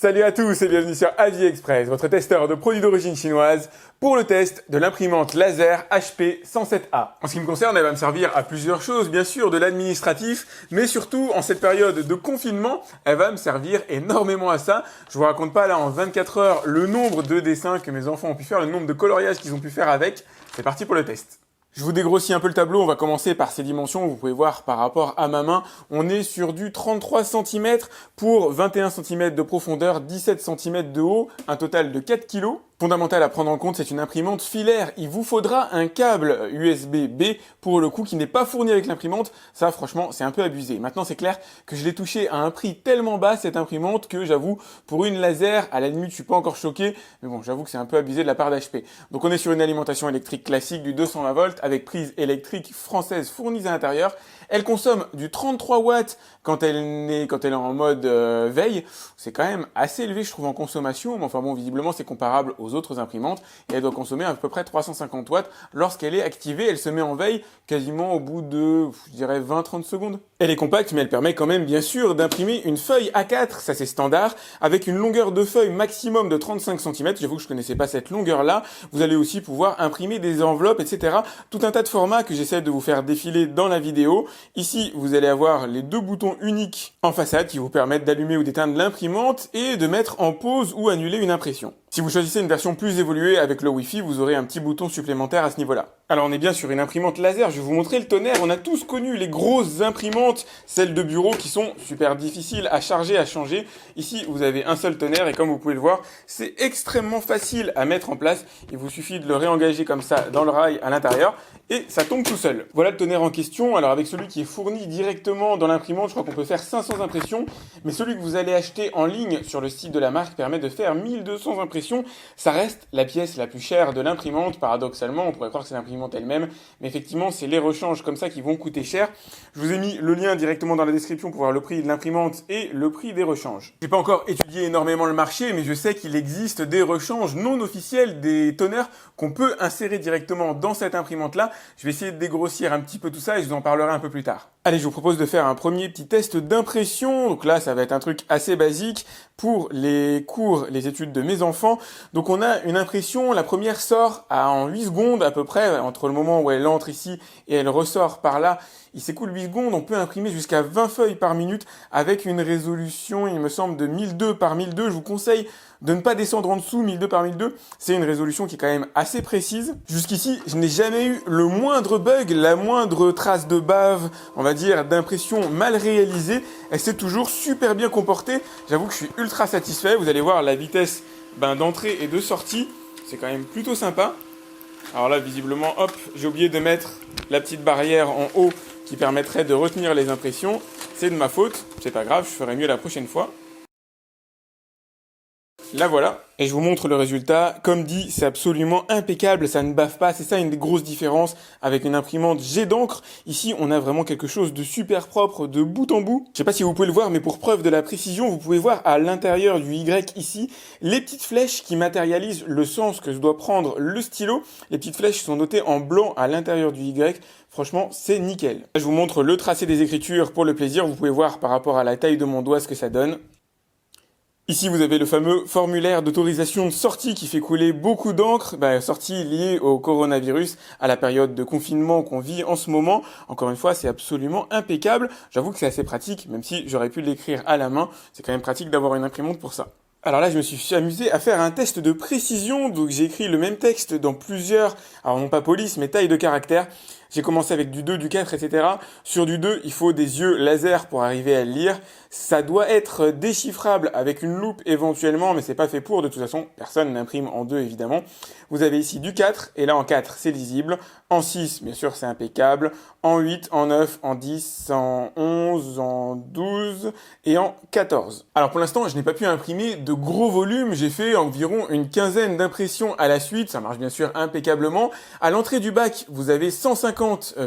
Salut à tous et bienvenue sur AliExpress, votre testeur de produits d'origine chinoise pour le test de l'imprimante laser HP 107A. En ce qui me concerne, elle va me servir à plusieurs choses, bien sûr, de l'administratif, mais surtout, en cette période de confinement, elle va me servir énormément à ça. Je vous raconte pas là en 24 heures le nombre de dessins que mes enfants ont pu faire, le nombre de coloriages qu'ils ont pu faire avec. C'est parti pour le test. Je vous dégrossis un peu le tableau, on va commencer par ces dimensions. Vous pouvez voir par rapport à ma main, on est sur du 33 cm pour 21 cm de profondeur, 17 cm de haut, un total de 4 kg. Fondamental à prendre en compte, c'est une imprimante filaire. Il vous faudra un câble USB-B pour le coup qui n'est pas fourni avec l'imprimante. Ça, franchement, c'est un peu abusé. Maintenant, c'est clair que je l'ai touché à un prix tellement bas, cette imprimante, que j'avoue, pour une laser, à la limite, je suis pas encore choqué. Mais bon, j'avoue que c'est un peu abusé de la part d'HP. Donc, on est sur une alimentation électrique classique du 220 volts avec prise électrique française fournie à l'intérieur. Elle consomme du 33 watts quand elle est en mode veille. C'est quand même assez élevé, je trouve, en consommation. Mais enfin bon, visiblement, c'est comparable aux autres imprimantes. Et elle doit consommer à peu près 350 watts. Lorsqu'elle est activée, elle se met en veille quasiment au bout de, je dirais, 20-30 secondes. Elle est compacte, mais elle permet quand même, bien sûr, d'imprimer une feuille A4. Ça, c'est standard. Avec une longueur de feuille maximum de 35 cm. J'avoue que je connaissais pas cette longueur-là. Vous allez aussi pouvoir imprimer des enveloppes, etc. Tout un tas de formats que j'essaie de vous faire défiler dans la vidéo. Ici, vous allez avoir les deux boutons uniques en façade qui vous permettent d'allumer ou d'éteindre l'imprimante et de mettre en pause ou annuler une impression. Si vous choisissez une version plus évoluée avec le Wi-Fi, vous aurez un petit bouton supplémentaire à ce niveau-là. Alors on est bien sur une imprimante laser, je vais vous montrer le tonnerre. On a tous connu les grosses imprimantes, celles de bureau qui sont super difficiles à charger, à changer. Ici, vous avez un seul tonnerre et comme vous pouvez le voir, c'est extrêmement facile à mettre en place. Il vous suffit de le réengager comme ça dans le rail à l'intérieur et ça tombe tout seul. Voilà le tonnerre en question. Alors avec celui qui est fourni directement dans l'imprimante, je crois qu'on peut faire 500 impressions, mais celui que vous allez acheter en ligne sur le site de la marque permet de faire 1200 impressions. Ça reste la pièce la plus chère de l'imprimante. Paradoxalement, on pourrait croire que c'est l'imprimante elle-même, mais effectivement, c'est les rechanges comme ça qui vont coûter cher. Je vous ai mis le lien directement dans la description pour voir le prix de l'imprimante et le prix des rechanges. J'ai pas encore étudié énormément le marché, mais je sais qu'il existe des rechanges non officiels, des tonnerres qu'on peut insérer directement dans cette imprimante-là. Je vais essayer de dégrossir un petit peu tout ça et je vous en parlerai un peu plus tard. Allez, je vous propose de faire un premier petit test d'impression. Donc là, ça va être un truc assez basique pour les cours, les études de mes enfants. Donc on a une impression, la première sort en 8 secondes à peu près, entre le moment où elle entre ici et elle ressort par là. Il s'écoule 8 secondes, on peut imprimer jusqu'à 20 feuilles par minute avec une résolution, il me semble, de 1002 par 1002. Je vous conseille de ne pas descendre en dessous, 1002 par 1002. C'est une résolution qui est quand même assez précise. Jusqu'ici, je n'ai jamais eu le moindre bug, la moindre trace de bave, on va dire, d'impression mal réalisée. Elle s'est toujours super bien comportée. J'avoue que je suis ultra satisfait. Vous allez voir la vitesse d'entrée et de sortie. C'est quand même plutôt sympa. Alors là, visiblement, hop, j'ai oublié de mettre la petite barrière en haut qui permettrait de retenir les impressions. C'est de ma faute, c'est pas grave, je ferai mieux la prochaine fois. Là voilà, et je vous montre le résultat. Comme dit, c'est absolument impeccable, ça ne bave pas. C'est ça une des grosses différences avec une imprimante jet d'encre. Ici, on a vraiment quelque chose de super propre de bout en bout. Je sais pas si vous pouvez le voir, mais pour preuve de la précision, vous pouvez voir à l'intérieur du Y ici, les petites flèches qui matérialisent le sens que doit prendre le stylo. Les petites flèches sont notées en blanc à l'intérieur du Y. Franchement, c'est nickel. Je vous montre le tracé des écritures pour le plaisir. Vous pouvez voir par rapport à la taille de mon doigt ce que ça donne. Ici, vous avez le fameux formulaire d'autorisation de sortie qui fait couler beaucoup d'encre, sortie liée au coronavirus, à la période de confinement qu'on vit en ce moment. Encore une fois, c'est absolument impeccable. J'avoue que c'est assez pratique, même si j'aurais pu l'écrire à la main. C'est quand même pratique d'avoir une imprimante pour ça. Alors là, je me suis amusé à faire un test de précision, donc j'ai écrit le même texte dans plusieurs, alors non pas police, mais taille de caractère. J'ai commencé avec du 2, du 4, etc. Sur du 2, il faut des yeux laser pour arriver à le lire. Ça doit être déchiffrable avec une loupe éventuellement, mais c'est pas fait pour. De toute façon, personne n'imprime en 2, évidemment. Vous avez ici du 4, et là en 4, c'est lisible. En 6, bien sûr, c'est impeccable. En 8, en 9, en 10, en 11, en 12 et en 14. Alors pour l'instant, je n'ai pas pu imprimer de gros volumes. J'ai fait environ une quinzaine d'impressions à la suite. Ça marche bien sûr impeccablement. À l'entrée du bac, vous avez 150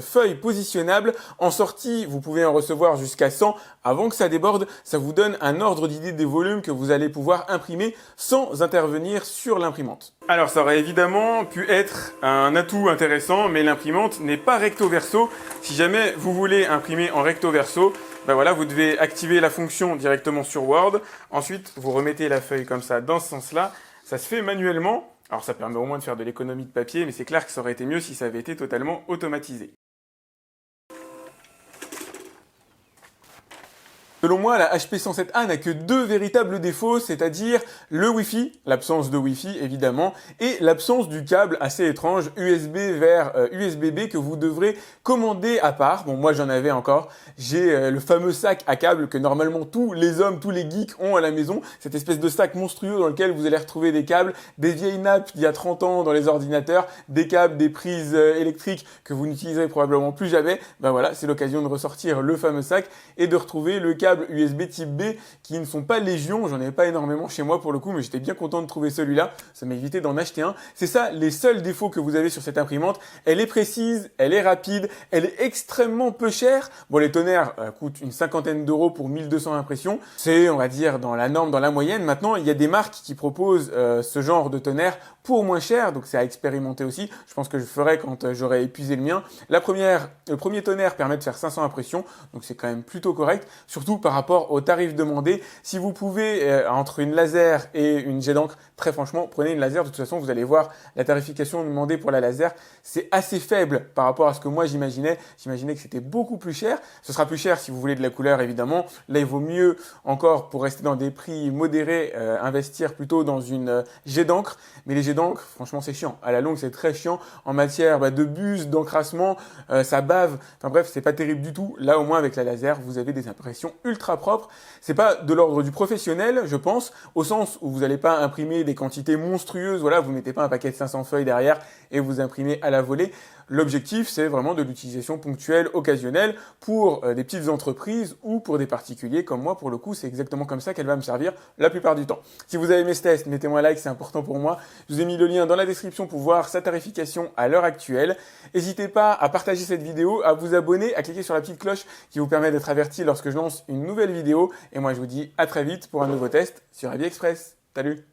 feuilles positionnables. En sortie, vous pouvez en recevoir jusqu'à 100 avant que ça déborde. Ça vous donne un ordre d'idée des volumes que vous allez pouvoir imprimer sans intervenir sur l'imprimante. Alors ça aurait évidemment pu être un atout intéressant, mais l'imprimante n'est pas recto verso. Si jamais vous voulez imprimer en recto verso, Ben voilà, vous devez activer la fonction directement sur Word. Ensuite, vous remettez la feuille comme ça dans ce sens-là. Ça se fait manuellement. Alors ça permet au moins de faire de l'économie de papier, mais c'est clair que ça aurait été mieux si ça avait été totalement automatisé. Selon moi, la HP 107A n'a que deux véritables défauts, c'est-à-dire le Wi-Fi, l'absence de Wi-Fi évidemment, et l'absence du câble assez étrange USB vers USB-B que vous devrez commander à part. Bon, moi j'en avais encore. J'ai le fameux sac à câble que normalement tous les hommes, tous les geeks ont à la maison. Cette espèce de sac monstrueux dans lequel vous allez retrouver des câbles, des vieilles nappes d'il y a 30 ans dans les ordinateurs, des câbles, des prises électriques que vous n'utiliserez probablement plus jamais. Ben voilà, c'est l'occasion de ressortir le fameux sac et de retrouver le câble USB type B qui ne sont pas légion, j'en avais pas énormément chez moi pour le coup, mais j'étais bien content de trouver celui-là, ça m'a évité d'en acheter un. C'est ça les seuls défauts que vous avez sur cette imprimante. Elle est précise, elle est rapide, elle est extrêmement peu chère. Bon, les tonnerres coûtent une cinquantaine d'euros pour 1200 impressions, c'est on va dire dans la norme, dans la moyenne. Maintenant, il y a des marques qui proposent ce genre de tonnerre pour moins cher, donc c'est à expérimenter aussi. Je pense que je ferai quand j'aurai épuisé le mien. Le premier tonnerre permet de faire 500 impressions, donc c'est quand même plutôt correct, surtout par rapport au tarif demandé. Si vous pouvez, entre une laser et une jet d'encre, très franchement, prenez une laser. De toute façon, vous allez voir, la tarification demandée pour la laser, c'est assez faible par rapport à ce que moi j'imaginais. J'imaginais que c'était beaucoup plus cher. Ce sera plus cher si vous voulez de la couleur, évidemment. Là, il vaut mieux encore, pour rester dans des prix modérés, investir plutôt dans une jet d'encre. Mais les jets d'encre, franchement, c'est chiant. À la longue, c'est très chiant. En matière de buse, d'encrassement, ça bave. Enfin bref, c'est pas terrible du tout. Là, au moins, avec la laser, vous avez des impressions ultra propre. C'est pas de l'ordre du professionnel, je pense, au sens où vous n'allez pas imprimer des quantités monstrueuses. Voilà, vous mettez pas un paquet de 500 feuilles derrière et vous imprimez à la volée. L'objectif, c'est vraiment de l'utilisation ponctuelle, occasionnelle, pour des petites entreprises ou pour des particuliers comme moi. Pour le coup, c'est exactement comme ça qu'elle va me servir la plupart du temps. Si vous avez aimé ce test, mettez-moi un like, c'est important pour moi. Je vous ai mis le lien dans la description pour voir sa tarification à l'heure actuelle. N'hésitez pas à partager cette vidéo, à vous abonner, à cliquer sur la petite cloche qui vous permet d'être averti lorsque je lance une nouvelle vidéo. Et moi, je vous dis à très vite pour un nouveau test sur AviExpress. Salut!